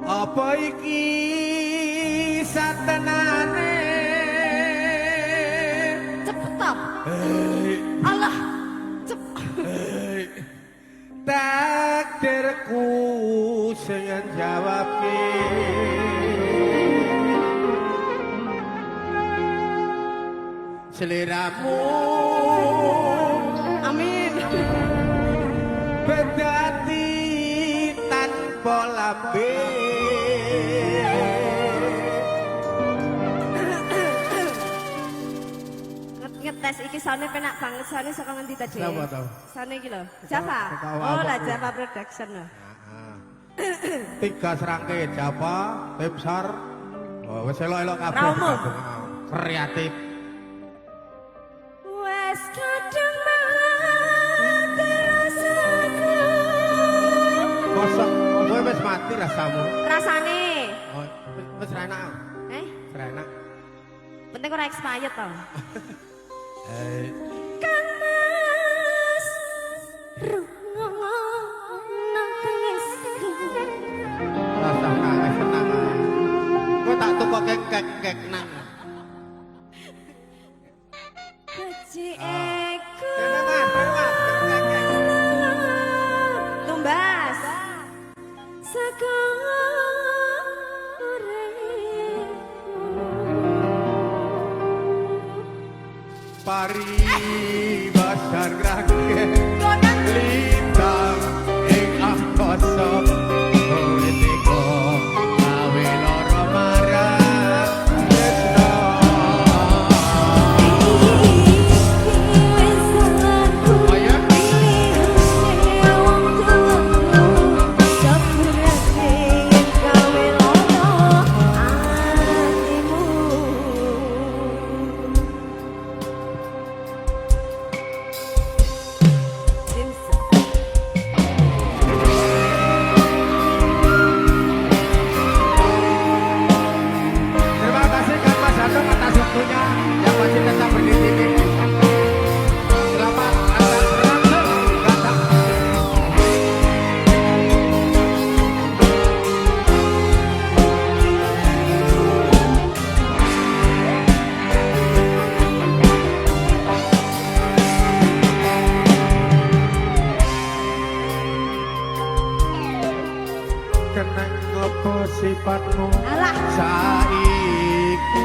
Apa iki satenane cepet toh. Allah takdirku sing jawabke seliramu amin bedati tanpa lambe ngetes iki sone penak banget sone saka ngendi ta Dik? Sapa to? Sone iki lho. Java. Oh lah Java Production lho. Tiga serangke Java, tim SAR. Oh wis elok-elok kabeh. Raumu. Kreatif. Wes kadung mati rasaku. Kosong, kowe wis mati rasamu. Rasane. Oh, wis ra enak. Ra enak. Penting ora expired to. Kang Mas rungono tangisku. Rasa nangis tenang. Kowe tak tukoke kek nang. Bajieku. Kek. Tumbas. Saka uripku. Pari basar rakyat lintang ing angkasa politiko gawe loro marang tresno ayo terima kasih Kang Mas Hanung atas waktunya yang masih tetap berdiri di sini. Selamat atas berlangsung kata. Kenang ngopo sifatmu Alah. saiki